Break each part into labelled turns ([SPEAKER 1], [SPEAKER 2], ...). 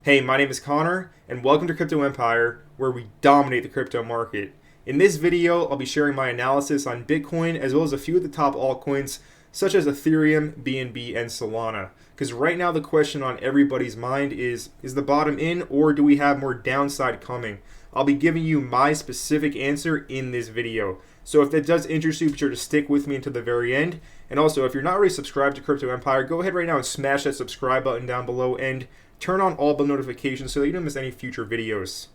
[SPEAKER 1] Hey, my name is Connor, and welcome to Crypto Empire, where we dominate the crypto market. In this video, I'll be sharing my analysis on Bitcoin, as well as a few of the top altcoins, such as Ethereum, BNB, and Solana. Because right now the question on everybody's mind is the bottom in, or do we have more downside coming? I'll be giving you my specific answer in this video. So if that does interest you, be sure to stick with me until the very end. And also, if you're not already subscribed to Crypto Empire, go ahead right now and smash that subscribe button down below and turn on all the notifications so that you don't miss any future videos.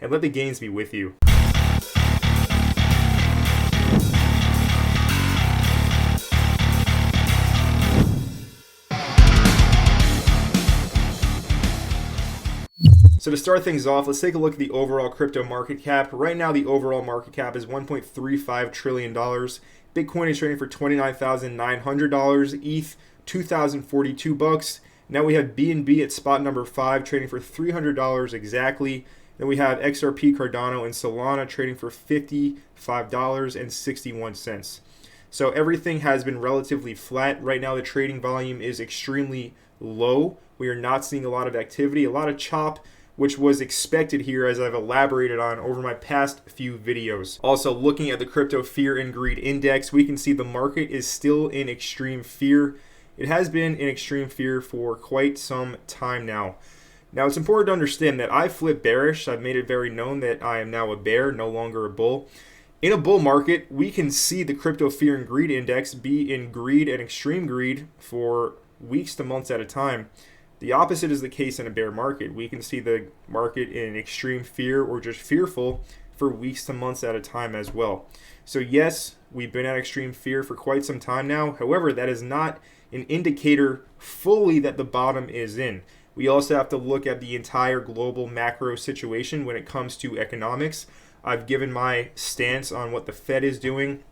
[SPEAKER 1] And let the gains be with you. So to start things off, let's take a look at the overall crypto market cap. Right now, the overall market cap is $1.35 trillion. Bitcoin is trading for $29,900. ETH, $2,042. Now we have BNB at spot number 5 trading for $300 exactly. Then we have XRP, Cardano, and Solana trading for $55.61. So everything has been relatively flat. Right now the trading volume is extremely low. We are not seeing a lot of activity, a lot of chop, which was expected here as I've elaborated on over my past few videos. Also, looking at the crypto fear and greed index, we can see the market is still in extreme fear. It has been in extreme fear for quite some time now. Now, it's important to understand that I flipped bearish. I've made it very known that I am now a bear, no longer a bull. In a bull market, we can see the crypto fear and greed index be in greed and extreme greed for weeks to months at a time. The opposite is the case in a bear market. We can see the market in extreme fear or just fearful for weeks to months at a time as well. So yes, we've been at extreme fear for quite some time now. However, that is not an indicator fully that the bottom is in. We also have to look at the entire global macro situation when it comes to economics. I've given my stance on what the Fed is doing,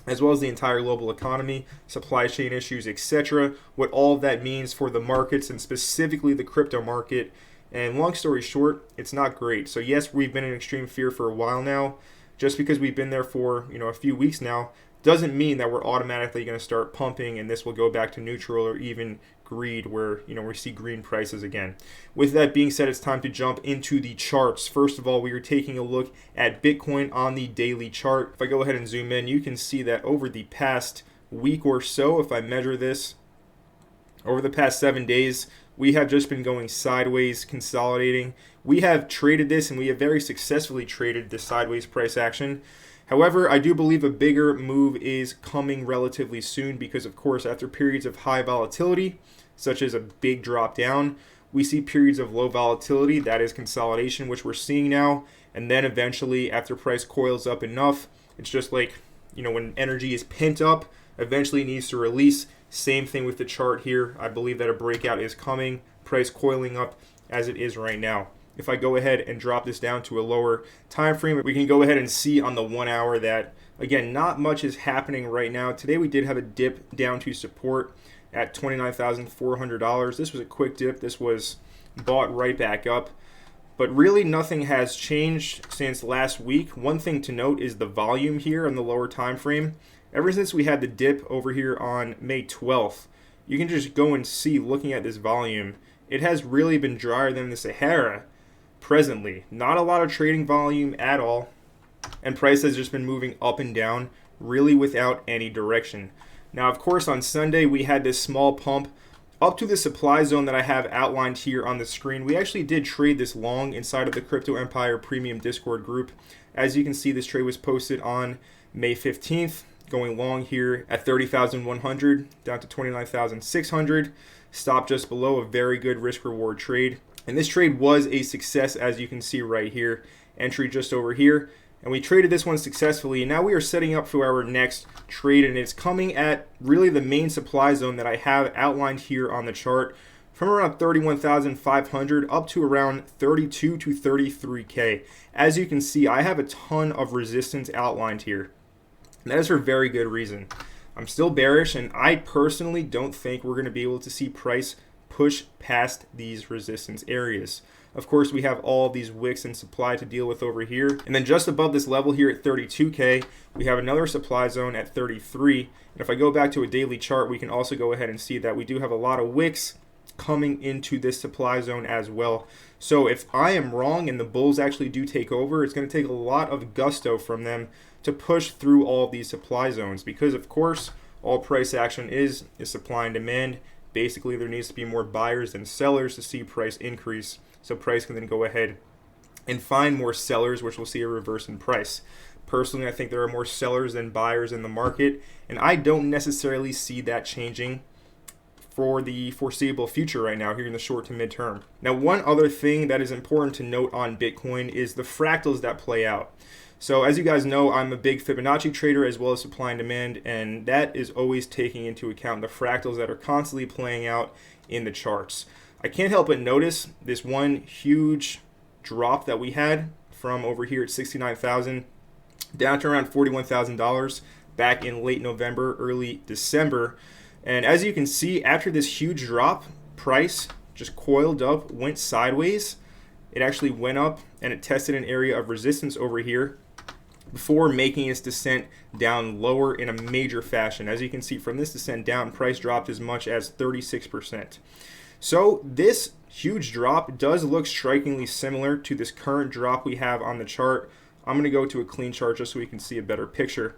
[SPEAKER 1] as well as the entire global economy, supply chain issues, etc., what all of that means for the markets and specifically the crypto market. And long story short, it's not great. So yes, we've been in extreme fear for a while now. Just because we've been there for a few weeks now doesn't mean that we're automatically going to start pumping and this will go back to neutral or even greed where we see green prices again. With that being said, it's time to jump into the charts. First of all, we are taking a look at Bitcoin on the daily chart. If I go ahead and zoom in, you can see that over the past week or so, if I measure this, over the past 7 days, we have just been going sideways, consolidating. We have traded this and we have very successfully traded this sideways price action. However, I do believe a bigger move is coming relatively soon because, of course, after periods of high volatility, such as a big drop down, we see periods of low volatility, that is consolidation, which we're seeing now. And then eventually, after price coils up enough, it's just like, when energy is pent up, eventually it needs to release. Same thing with the chart here. I believe that a breakout is coming, price coiling up as it is right now. If I go ahead and drop this down to a lower time frame, we can go ahead and see on the 1 hour that, again, not much is happening right now. Today we did have a dip down to support at $29,400. This was a quick dip. This was bought right back up. But really nothing has changed since last week. One thing to note is the volume here on the lower time frame. Ever since we had the dip over here on May 12th, you can just go and see, looking at this volume, it has really been drier than the Sahara. Presently, not a lot of trading volume at all, and price has just been moving up and down really without any direction. Now, of course, on Sunday we had this small pump up to the supply zone that I have outlined here on the screen. We actually did trade this long inside of the Crypto Empire Premium Discord group. As you can see, this trade was posted on May 15th, going long here at 30,100 down to 29,600. Stop just below, a very good risk reward trade. And this trade was a success, as you can see right here. Entry just over here. And we traded this one successfully. And now we are setting up for our next trade. And it's coming at really the main supply zone that I have outlined here on the chart. From around 31,500 up to around 32 to 33K. As you can see, I have a ton of resistance outlined here. And that is for very good reason. I'm still bearish, and I personally don't think we're going to be able to see price push past these resistance areas. Of course, we have all these wicks and supply to deal with over here. And then just above this level here at 32K, we have another supply zone at 33. And if I go back to a daily chart, we can also go ahead and see that we do have a lot of wicks coming into this supply zone as well. So if I am wrong and the bulls actually do take over, it's going to take a lot of gusto from them to push through all of these supply zones, because of course all price action is supply and demand. Basically, there needs to be more buyers than sellers to see price increase, so price can then go ahead and find more sellers, which we'll see a reverse in price. Personally, I think there are more sellers than buyers in the market, and I don't necessarily see that changing for the foreseeable future right now here in the short to mid-term. Now, one other thing that is important to note on Bitcoin is the fractals that play out. So as you guys know, I'm a big Fibonacci trader as well as supply and demand, and that is always taking into account the fractals that are constantly playing out in the charts. I can't help but notice this one huge drop that we had from over here at 69,000 down to around $41,000 back in late November, early December. And as you can see, after this huge drop, price just coiled up, went sideways. It actually went up and it tested an area of resistance over here before making its descent down lower in a major fashion. As you can see from this descent down, price dropped as much as 36%. So this huge drop does look strikingly similar to this current drop we have on the chart. I'm going to go to a clean chart just so we can see a better picture.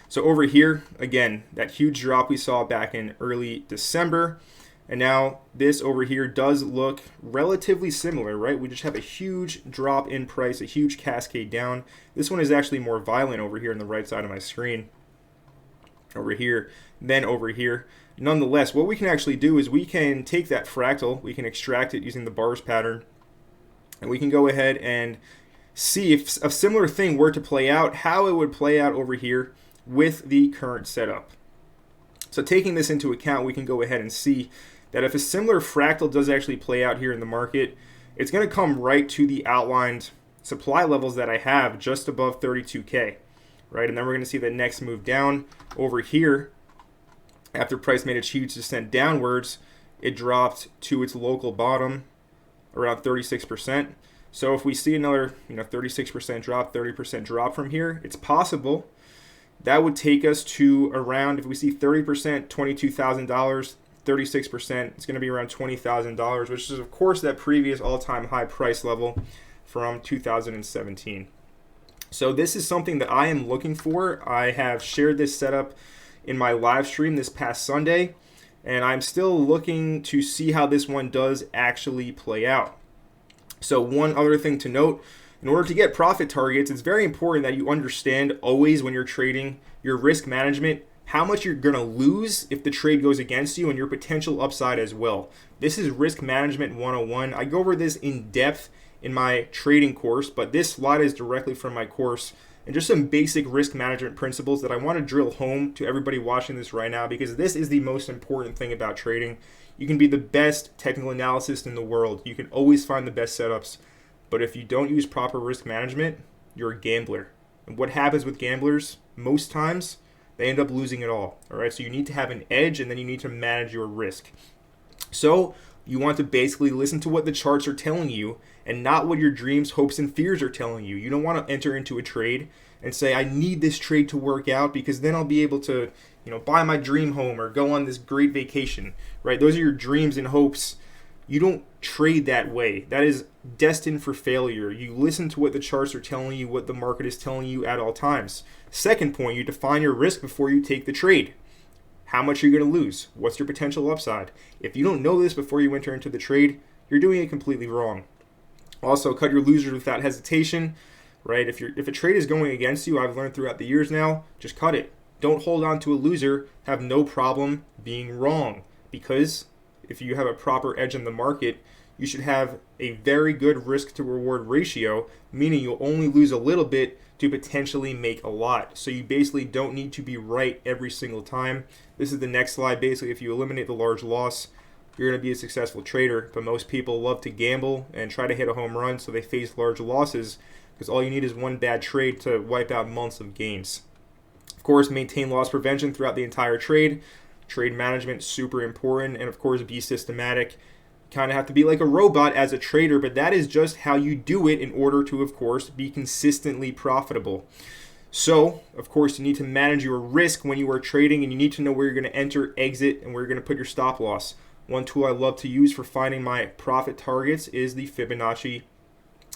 [SPEAKER 1] So over here, again, that huge drop we saw back in early December. And now this over here does look relatively similar, right? We just have a huge drop in price, a huge cascade down. This one is actually more violent over here on the right side of my screen. Over here, then over here. Nonetheless, what we can actually do is we can take that fractal, we can extract it using the bars pattern, and we can go ahead and see if a similar thing were to play out, how it would play out over here with the current setup. So taking this into account, we can go ahead and see that if a similar fractal does actually play out here in the market, it's going to come right to the outlined supply levels that I have just above 32K, right? And then we're going to see the next move down over here. After price made its huge descent downwards, it dropped to its local bottom around 36%. So if we see another 36% drop, 30% drop from here, it's possible that would take us to around, if we see 30%, $22,000, 36%, it's going to be around $20,000, which is of course that previous all-time high price level from 2017. So this is something that I am looking for. I have shared this setup in my live stream this past Sunday, and I'm still looking to see how this one does actually play out. So one other thing to note, in order to get profit targets, it's very important that you understand always when you're trading your risk management, how much you're going to lose if the trade goes against you and your potential upside as well. This is Risk Management 101. I go over this in depth in my trading course, but this slide is directly from my course and just some basic risk management principles that I want to drill home to everybody watching this right now, because this is the most important thing about trading. You can be the best technical analyst in the world. You can always find the best setups. But if you don't use proper risk management, you're a gambler. And what happens with gamblers, most times, they end up losing it all. All right, so you need to have an edge, and then you need to manage your risk. So you want to basically listen to what the charts are telling you and not what your dreams, hopes, and fears are telling you. You don't want to enter into a trade and say, I need this trade to work out because then I'll be able to, buy my dream home or go on this great vacation, right? Those are your dreams and hopes. You don't trade that way. That is destined for failure. You listen to what the charts are telling you, what the market is telling you at all times. Second point, you define your risk before you take the trade. How much are you going to lose? What's your potential upside? If you don't know this before you enter into the trade, you're doing it completely wrong. Also, cut your losers without hesitation, right? If a trade is going against you, I've learned throughout the years now, just cut it. Don't hold on to a loser. Have no problem being wrong, because if you have a proper edge in the market, you should have a very good risk to reward ratio, meaning you'll only lose a little bit to potentially make a lot. So you basically don't need to be right every single time. This is the next slide. Basically, if you eliminate the large loss, you're going to be a successful trader. But most people love to gamble and try to hit a home run, so they face large losses because all you need is one bad trade to wipe out months of gains. Of course, maintain loss prevention throughout the entire trade. Trade management, super important. And of course, be systematic. Kind of have to be like a robot as a trader, but that is just how you do it in order to, of course, be consistently profitable. So, of course, you need to manage your risk when you are trading, and you need to know where you're going to enter, exit, and where you're going to put your stop loss. one tool I love to use for finding my profit targets is the Fibonacci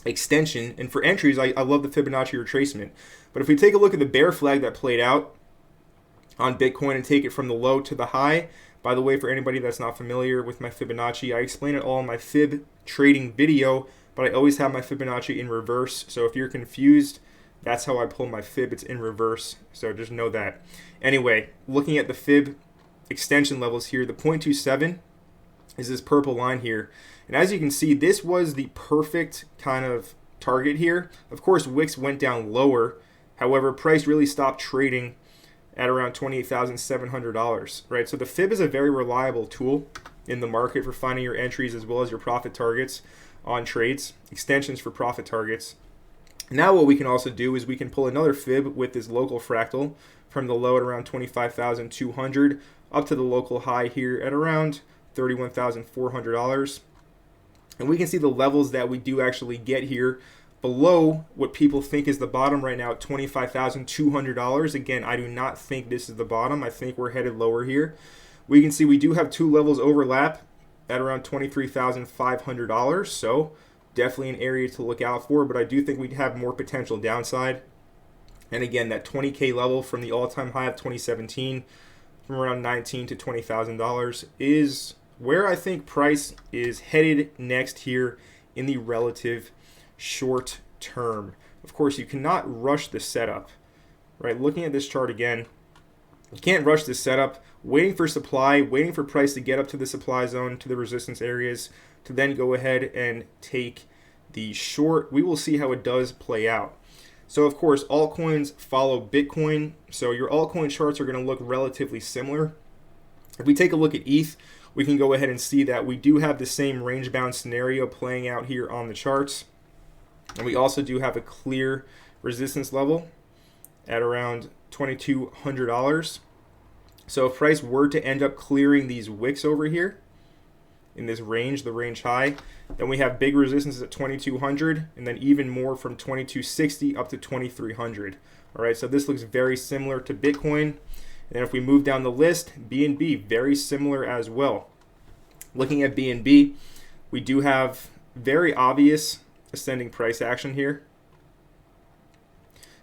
[SPEAKER 1] extension. And for entries, I love the Fibonacci retracement. But if we take a look at the bear flag that played out on Bitcoin and take it from the low to the high, by the way, for anybody that's not familiar with my Fibonacci, I explain it all in my Fib trading video, but I always have my Fibonacci in reverse. So if you're confused, that's how I pull my Fib. It's in reverse. So just know that. Anyway, looking at the Fib extension levels here, the 0.27 is this purple line here. And as you can see, this was the perfect kind of target here. Of course, Wix went down lower. However, price really stopped trading at around $28,700, right? So the Fib is a very reliable tool in the market for finding your entries as well as your profit targets on trades, extensions for profit targets. Now what we can also do is we can pull another Fib with this local fractal from the low at around 25,200 up to the local high here at around $31,400. And we can see the levels that we do actually get here below what people think is the bottom right now at $25,200. Again, I do not think this is the bottom. I think we're headed lower here. We can see we do have two levels overlap at around $23,500. So definitely an area to look out for, but I do think we'd have more potential downside. And again, that 20K level from the all-time high of 2017 from around $19,000 to $20,000 is where I think price is headed next here in the relative short term. Of course, you cannot rush the setup, right? Looking at this chart again, you can't rush this setup, waiting for supply, waiting for price to get up to the supply zone, to the resistance areas, to then go ahead and take the short. We will see how it does play out. So of course, altcoins follow Bitcoin. So your altcoin charts are going to look relatively similar. If we take a look at ETH, we can go ahead and see that we do have the same range bound scenario playing out here on the charts. And we also do have a clear resistance level at around $2,200. So if price were to end up clearing these wicks over here in this range, the range high, then we have big resistance at 2,200 and then even more from 2,260 up to 2,300. All right, so this looks very similar to Bitcoin. And then if we move down the list, BNB, very similar as well. Looking at BNB, we do have very obvious ascending price action here.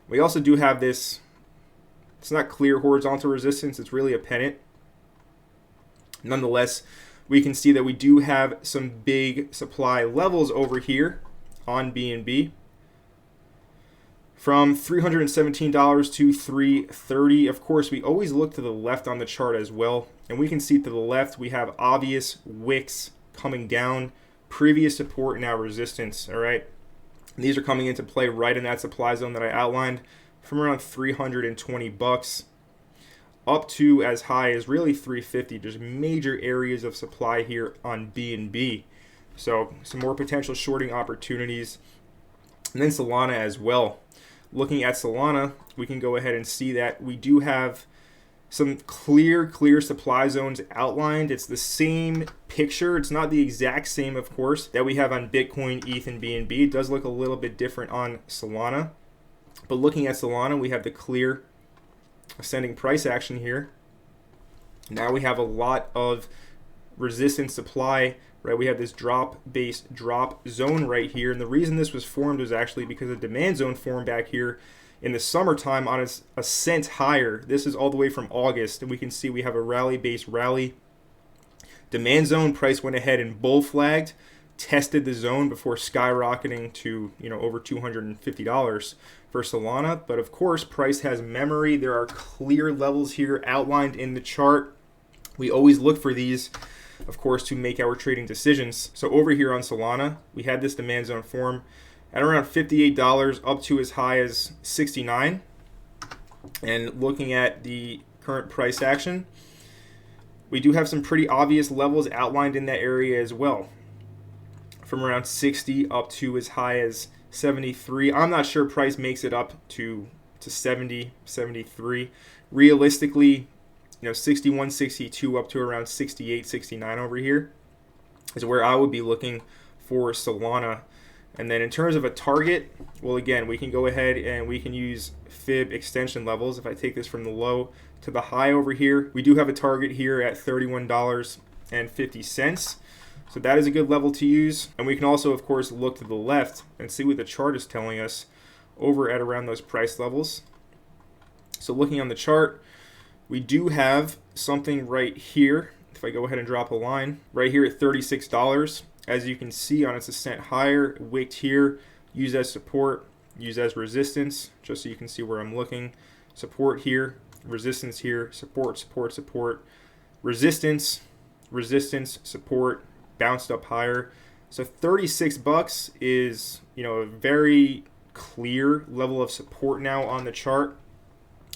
[SPEAKER 1] We also do have this, it's not clear horizontal resistance, it's really a pennant. Nonetheless, we can see that we do have some big supply levels over here on BNB. From $317 to $330. Of course, we always look to the left on the chart as well. And we can see to the left, we have obvious wicks coming down, previous support, now resistance, all right? And these are coming into play right in that supply zone that I outlined from around $320 up to as high as really $350. There's major areas of supply here on BNB. So some more potential shorting opportunities. And then Solana as well. Looking at Solana, we can go ahead and see that we do have some clear supply zones outlined. It's the same picture. It's not the exact same, of course, that we have on Bitcoin, ETH, and BNB. It does look a little bit different on Solana. But looking at Solana, we have the clear ascending price action here. Now we have a lot of resistance supply, right? We have this drop-based drop zone right here. And the reason this was formed was actually because a demand zone formed back here in the summertime on its ascent higher. This is all the way from August. And we can see we have a rally-based rally. Demand zone, price went ahead and bull flagged, tested the zone before skyrocketing to, over $250 for Solana. But of course, price has memory. There are clear levels here outlined in the chart. We always look for these, of course, to make our trading decisions. So over here on Solana, we had this demand zone form at around $58 up to as high as $69. And looking at the current price action, we do have some pretty obvious levels outlined in that area as well. From around 60 up to as high as 73. I'm not sure price makes it up to 70, 73. Realistically, 61, 62 up to around 68, 69 over here is where I would be looking for Solana. And then in terms of a target, well, again, we can go ahead and we can use Fib extension levels. If I take this from the low to the high over here, we do have a target here at $31 $2.50. So that is a good level to use. And we can also, of course, look to the left and see what the chart is telling us over at around those price levels. So looking on the chart, we do have something right here. If I go ahead and drop a line right here at $36, as you can see on its ascent higher, wicked here, used as support, used as resistance, just so you can see where I'm looking. Support here, resistance here, support, support, support, resistance, resistance, support, bounced up higher. So $36 is, a very clear level of support now on the chart.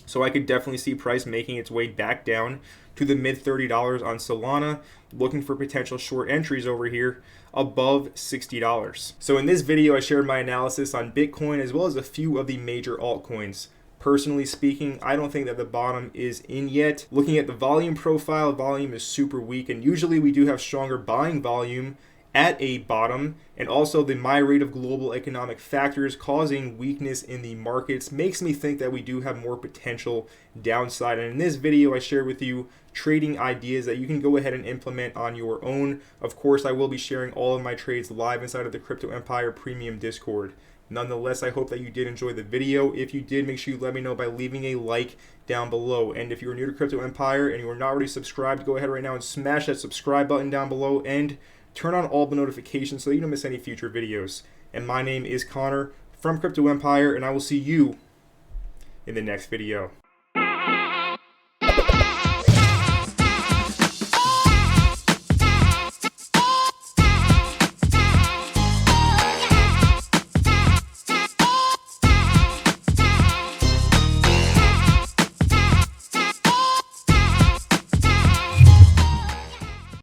[SPEAKER 1] So I could definitely see price making its way back down to the mid $30 on Solana, looking for potential short entries over here above $60. So in this video, I shared my analysis on Bitcoin as well as a few of the major altcoins. Personally speaking, I don't think that the bottom is in yet. Looking at the volume profile, volume is super weak, and usually we do have stronger buying volume at a bottom, and also the myriad of global economic factors causing weakness in the markets makes me think that we do have more potential downside. And in this video, I shared with you trading ideas that you can go ahead and implement on your own. Of course, I will be sharing all of my trades live inside of the Crypto Empire Premium Discord. Nonetheless, I hope that you did enjoy the video. If you did, make sure you let me know by leaving a like down below. And if you're new to Crypto Empire and you are not already subscribed, go ahead right now and smash that subscribe button down below and turn on all the notifications so that you don't miss any future videos. And my name is Connor from Crypto Empire, and I will see you in the next video.